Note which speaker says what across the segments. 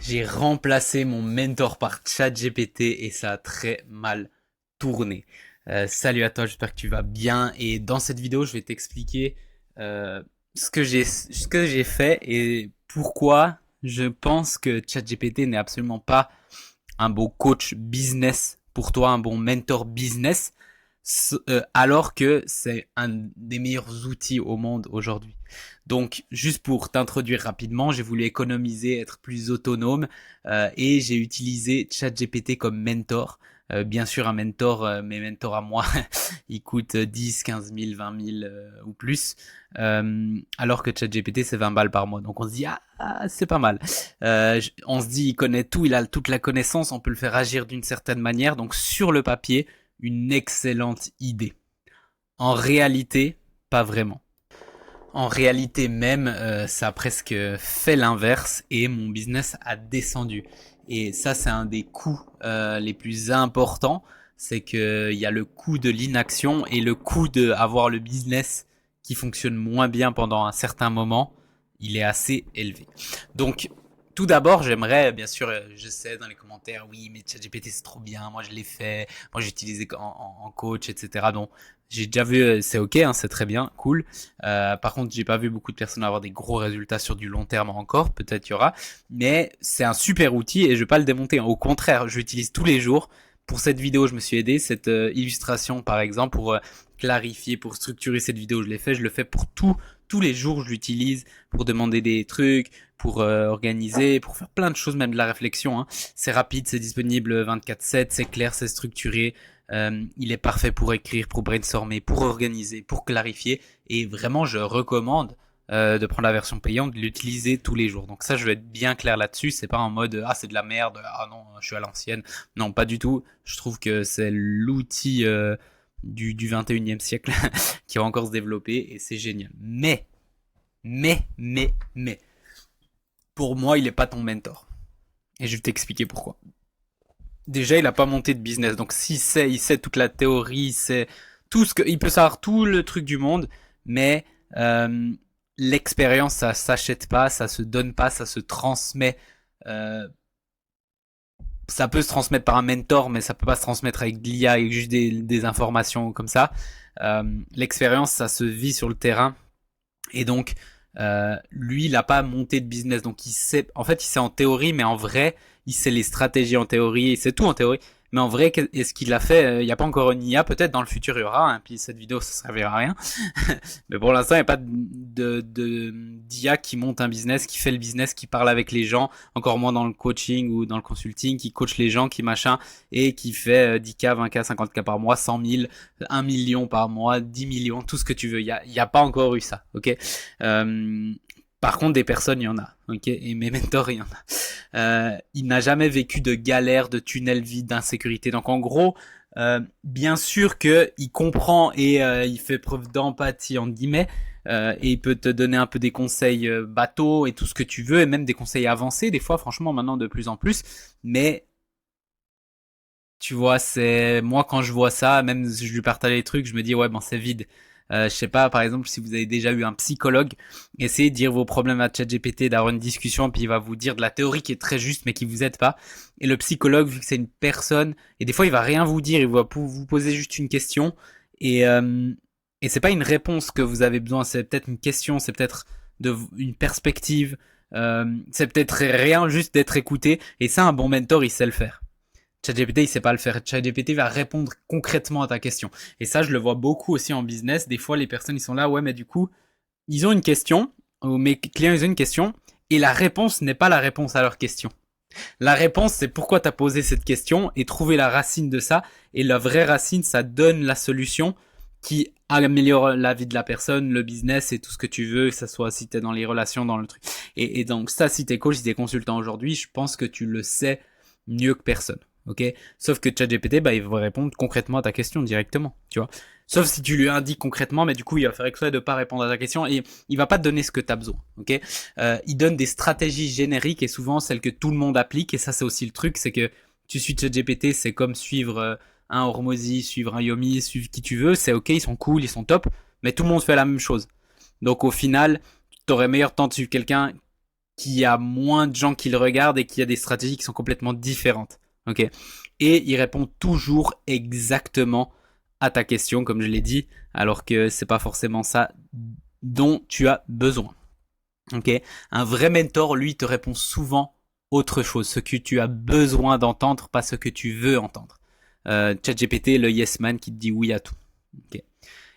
Speaker 1: J'ai remplacé mon mentor par ChatGPT et ça a très mal tourné. Salut à toi, j'espère que tu vas bien. Et dans cette vidéo, je vais t'expliquer euh, ce que j'ai fait et pourquoi je pense que ChatGPT n'est absolument pas un bon coach business pour toi, un bon mentor business, alors que c'est un des meilleurs outils au monde aujourd'hui. Donc, juste pour t'introduire rapidement, j'ai voulu économiser, être plus autonome et j'ai utilisé ChatGPT comme mentor. Bien sûr, un mentor, mes mentors à moi, ils coûtent 10, 15 000, 20 000 ou plus, alors que ChatGPT, c'est 20 balles par mois. Donc, on se dit, c'est pas mal. On se dit, il connaît tout, il a toute la connaissance, on peut le faire agir d'une certaine manière. Donc, sur le papier, une excellente idée. En réalité, pas vraiment. En réalité même, ça a presque fait l'inverse et mon business a descendu. Et ça, c'est un des coûts les plus importants. C'est qu'il y a le coût de l'inaction et le coût d'avoir le business qui fonctionne moins bien pendant un certain moment. Il est assez élevé. Donc, tout d'abord, j'aimerais, bien sûr, je sais dans les commentaires, oui, mais ChatGPT c'est trop bien, moi je l'ai fait, moi j'ai utilisé en coach, etc. Donc, j'ai déjà vu, c'est ok, hein, c'est très bien, cool. Par contre, j'ai pas vu beaucoup de personnes avoir des gros résultats sur du long terme encore. Peut-être y aura, mais c'est un super outil et je vais pas le démonter. Au contraire, je l'utilise tous les jours. Pour cette vidéo, je me suis aidé. Cette illustration, par exemple, pour clarifier, pour structurer cette vidéo, je l'ai fait. Je le fais pour tous les jours. Je l'utilise pour demander des trucs, pour organiser, pour faire plein de choses, même de la réflexion. Hein. C'est rapide, c'est disponible 24/7, c'est clair, c'est structuré. Il est parfait pour écrire, pour brainstormer, pour organiser, pour clarifier. Et vraiment, je recommande de prendre la version payante, de l'utiliser tous les jours. Donc ça, je vais être bien clair là-dessus. C'est pas en mode ah c'est de la merde, ah non, je suis à l'ancienne. Non, pas du tout. Je trouve que c'est l'outil du 21e siècle qui va encore se développer et c'est génial. Mais, pour moi, il est pas ton mentor. Et je vais t'expliquer pourquoi. Déjà, il a pas monté de business. Donc, s'il sait, il sait toute la théorie, il sait tout ce que, il peut savoir tout le truc du monde, mais euh, l'expérience, ça s'achète pas, ça se donne pas, ça se transmet. Euh, Ça peut se transmettre par un mentor, mais ça peut pas se transmettre avec de l'IA, avec juste des informations comme ça. L'expérience, ça se vit sur le terrain. Et donc, lui, il n'a pas monté de business. Donc, il sait, en fait, il sait en théorie, mais en vrai, il sait les stratégies en théorie, il sait tout en théorie. Mais en vrai, est-ce qu'il l'a fait? Il n'y a pas encore une IA. Peut-être dans le futur, il y aura. Hein, puis cette vidéo, ça ne servira à rien. Mais pour l'instant, il n'y a pas d'IA qui monte un business, qui fait le business, qui parle avec les gens. Encore moins dans le coaching ou dans le consulting, qui coach les gens, qui machin, et qui fait 10K, 20K, 50K par mois, 100 000, 1 million par mois, 10 millions, tout ce que tu veux. Il y a pas encore eu ça, ok. euh, Par contre, des personnes, il y en a, ok. Et mes mentors, il y en a. Il n'a jamais vécu de galère, de tunnel vide, d'insécurité. Donc, en gros, bien sûr que il comprend et il fait preuve d'empathie entre guillemets. Et il peut te donner un peu des conseils bateaux et tout ce que tu veux, et même des conseils avancés, des fois, franchement, maintenant de plus en plus. Mais tu vois, c'est moi quand je vois ça, même si je lui partage les trucs, je me dis ouais bon c'est vide. Je sais pas, par exemple, si vous avez déjà eu un psychologue, essayez de dire vos problèmes à ChatGPT, d'avoir une discussion, puis il va vous dire de la théorie qui est très juste, mais qui vous aide pas. Et le psychologue, vu que c'est une personne, et des fois il va rien vous dire, il va vous poser juste une question, et et c'est pas une réponse que vous avez besoin, c'est peut-être une question, c'est peut-être une perspective, c'est peut-être rien, juste d'être écouté. Et ça, un bon mentor, il sait le faire. ChatGPT, il sait pas le faire. ChatGPT va répondre concrètement à ta question. Et ça, je le vois beaucoup aussi en business. Des fois, les personnes, ils sont là, ouais, mais du coup, ils ont une question, ou mes clients, ils ont une question, et la réponse n'est pas la réponse à leur question. La réponse, c'est pourquoi tu as posé cette question et trouver la racine de ça. Et la vraie racine, ça donne la solution qui améliore la vie de la personne, le business et tout ce que tu veux, que ça soit si t'es dans les relations, dans le truc. Et donc ça, si t'es coach, si t'es consultant aujourd'hui, je pense que tu le sais mieux que personne. Ok. Sauf que ChatGPT, bah, il va répondre concrètement à ta question directement, tu vois. Sauf si tu lui indiques concrètement, mais du coup, il va faire exprès de pas répondre à ta question et il va pas te donner ce que tu as besoin, ok. Il donne des stratégies génériques et souvent celles que tout le monde applique, et ça, c'est aussi le truc, c'est que tu suis ChatGPT, c'est comme suivre un Hormozy, suivre un Yomi, suivre qui tu veux, c'est ok, ils sont cool, ils sont top, mais tout le monde fait la même chose. Donc au final, t'aurais meilleur temps de suivre quelqu'un qu'il y a moins de gens qui le regardent et qu'il y a des stratégies qui sont complètement différentes. Ok. Et il répond toujours exactement à ta question, comme je l'ai dit, alors que c'est pas forcément ça dont tu as besoin. Ok. Un vrai mentor, lui, te répond souvent autre chose, ce que tu as besoin d'entendre, pas ce que tu veux entendre. ChatGPT, le yes man qui te dit oui à tout. Ok.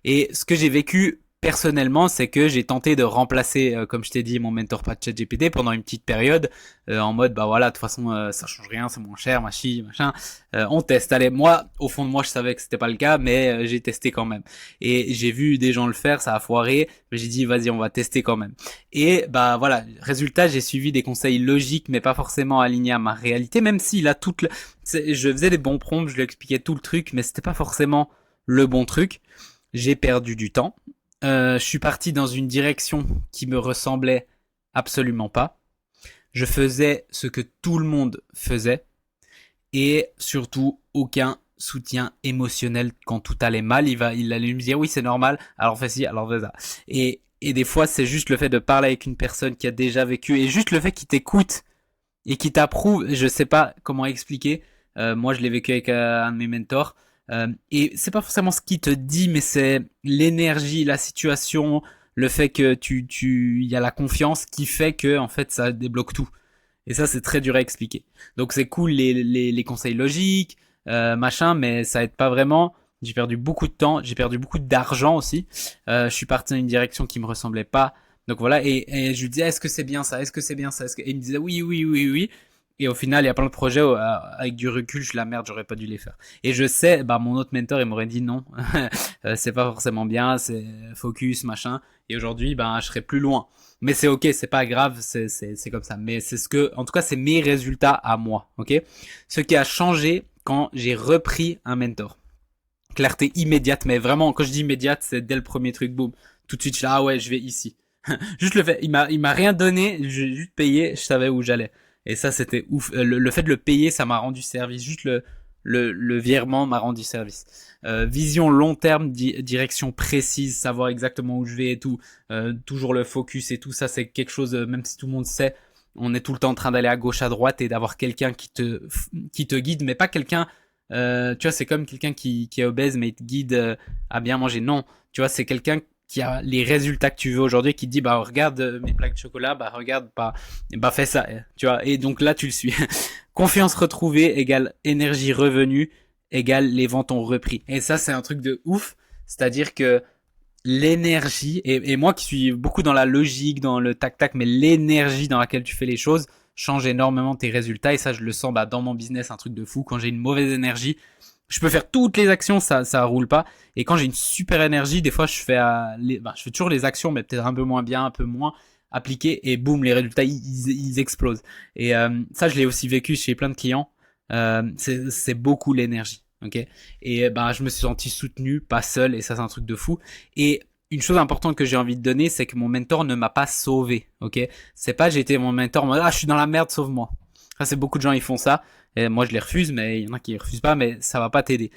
Speaker 1: Et ce que j'ai vécu personnellement, c'est que j'ai tenté de remplacer, comme je t'ai dit, mon mentor par ChatGPT pendant une petite période, en mode bah voilà, de toute façon ça change rien, c'est moins cher, machin, on teste. Allez, moi, au fond de moi, je savais que c'était pas le cas, mais j'ai testé quand même. Et j'ai vu des gens le faire, ça a foiré, mais j'ai dit vas-y, on va tester quand même. Et bah voilà, résultat, j'ai suivi des conseils logiques, mais pas forcément alignés à ma réalité, même s'il a je faisais des bons prompts, je lui expliquais tout le truc, mais c'était pas forcément le bon truc. J'ai perdu du temps. Je suis parti dans une direction qui me ressemblait absolument pas. Je faisais ce que tout le monde faisait et surtout aucun soutien émotionnel quand tout allait mal. Il allait me dire oui c'est normal, alors fais ci, alors fais ça. Et des fois c'est juste le fait de parler avec une personne qui a déjà vécu et juste le fait qu'il t'écoute et qui t'approuve. Je sais pas comment expliquer. Moi je l'ai vécu avec un de mes mentors. Et c'est pas forcément ce qu'il te dit, mais c'est l'énergie, la situation, le fait que il y a la confiance qui fait que en fait ça débloque tout. Et ça c'est très dur à expliquer. Donc c'est cool les conseils logiques, machin, mais ça aide pas vraiment. J'ai perdu beaucoup de temps, j'ai perdu beaucoup d'argent aussi. Je suis parti dans une direction qui me ressemblait pas. Donc voilà, et je lui disais est-ce que c'est bien ça, est-ce que c'est bien ça, et il me disait oui oui oui oui. Et au final, il y a plein de projets où, avec du recul, je la merde, j'aurais pas dû les faire. Et je sais, bah mon autre mentor, il m'aurait dit non, c'est pas forcément bien, c'est focus, machin. Et aujourd'hui, ben je serais plus loin. Mais c'est ok, c'est pas grave, c'est comme ça. Mais c'est ce que, en tout cas, c'est mes résultats à moi, ok. Ce qui a changé quand j'ai repris un mentor. Clarté immédiate, mais vraiment, quand je dis immédiate, c'est dès le premier truc, boum. Tout de suite, je suis là, ah ouais, je vais ici. Juste le fait, il m'a rien donné, j'ai juste payé, je savais où j'allais. Et ça, c'était ouf. Le fait de le payer, ça m'a rendu service. Juste le virement m'a rendu service. Vision long terme, direction précise, savoir exactement où je vais et tout. Toujours le focus et tout ça, c'est quelque chose, même si tout le monde sait, on est tout le temps en train d'aller à gauche, à droite et d'avoir quelqu'un qui te guide, mais pas quelqu'un, tu vois, c'est comme quelqu'un qui est obèse, mais il te guide à bien manger. Non, tu vois, c'est quelqu'un qui a les résultats que tu veux aujourd'hui, qui te dit bah regarde mes plaques de chocolat, bah regarde bah fais ça, tu vois. Et donc là tu le suis. Confiance retrouvée égale énergie revenue égale les ventes ont repris. Et ça c'est un truc de ouf, c'est-à-dire que l'énergie et moi qui suis beaucoup dans la logique, dans le tac tac, mais l'énergie dans laquelle tu fais les choses change énormément tes résultats et ça je le sens bah dans mon business un truc de fou. Quand j'ai une mauvaise énergie, je peux faire toutes les actions, ça roule pas. Et quand j'ai une super énergie, des fois je fais je fais toujours les actions, mais peut-être un peu moins bien, un peu moins appliquées, et boum, les résultats ils explosent. Et ça, je l'ai aussi vécu chez plein de clients. C'est beaucoup l'énergie, ok. Et je me suis senti soutenu, pas seul, et ça c'est un truc de fou. Et une chose importante que j'ai envie de donner, c'est que mon mentor ne m'a pas sauvé, ok. C'est pas j'ai été mon mentor, je suis dans la merde, sauve-moi. Ça c'est beaucoup de gens ils font ça. Et moi je les refuse, mais il y en a qui les refusent pas, mais ça va pas t'aider.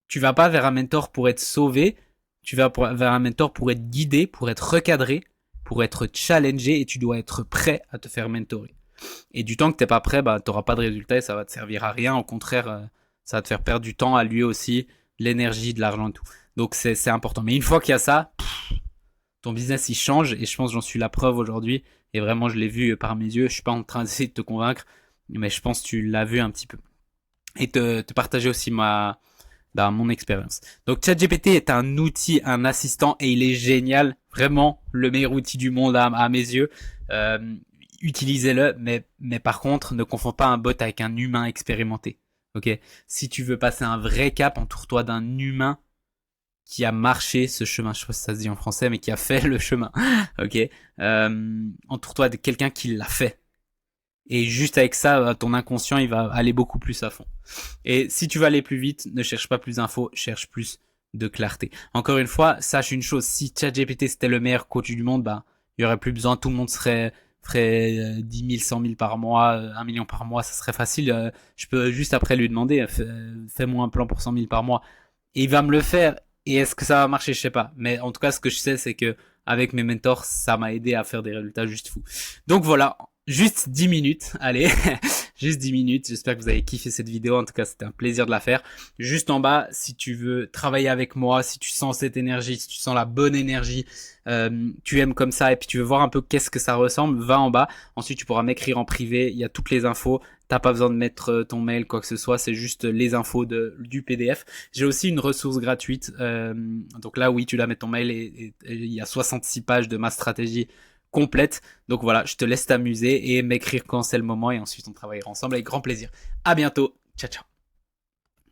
Speaker 1: Tu vas pas vers un mentor pour être sauvé, tu vas vers un mentor pour être guidé, pour être recadré, pour être challengé, et tu dois être prêt à te faire mentorer. Et du temps que t'es pas prêt, t'auras pas de résultat et ça va te servir à rien. Au contraire, ça va te faire perdre du temps à lui aussi, l'énergie, de l'argent et tout. Donc c'est important. Mais une fois qu'il y a ça, ton business il change et je pense que j'en suis la preuve aujourd'hui. Et vraiment, je l'ai vu par mes yeux. Je suis pas en train d'essayer de te convaincre, mais je pense que tu l'as vu un petit peu. Et te partager aussi mon expérience. Donc ChatGPT est un outil, un assistant et il est génial, vraiment le meilleur outil du monde à mes yeux. Utilisez-le, mais par contre ne confonds pas un bot avec un humain expérimenté. Ok, si tu veux passer un vrai cap, entoure-toi d'un humain qui a marché ce chemin. Je sais pas si ça se dit en français, mais qui a fait le chemin. Ok, entoure-toi de quelqu'un qui l'a fait. Et juste avec ça, ton inconscient, il va aller beaucoup plus à fond. Et si tu veux aller plus vite, ne cherche pas plus d'infos, cherche plus de clarté. Encore une fois, sache une chose, si ChatGPT c'était le meilleur coach du monde, il y aurait plus besoin, tout le monde ferait 10 000, 100 000 par mois, 1 million par mois, ça serait facile. Je peux juste après lui demander, fais-moi un plan pour 100 000 par mois. Et il va me le faire. Et est-ce que ça va marcher? Je sais pas. Mais en tout cas, ce que je sais, c'est que avec mes mentors, ça m'a aidé à faire des résultats juste fous. Donc voilà, juste 10 minutes. Allez, juste 10 minutes. J'espère que vous avez kiffé cette vidéo. En tout cas, c'était un plaisir de la faire. Juste en bas, si tu veux travailler avec moi, si tu sens cette énergie, si tu sens la bonne énergie, tu aimes comme ça et puis tu veux voir un peu qu'est-ce que ça ressemble, va en bas. Ensuite, tu pourras m'écrire en privé. Il y a toutes les infos. T'as pas besoin de mettre ton mail, quoi que ce soit. C'est juste les infos du PDF. J'ai aussi une ressource gratuite. Donc là, oui, tu la mets ton mail et il y a 66 pages de ma stratégie complète. Donc voilà, je te laisse t'amuser et m'écrire quand c'est le moment et ensuite on travaillera ensemble avec grand plaisir. À bientôt. Ciao, ciao.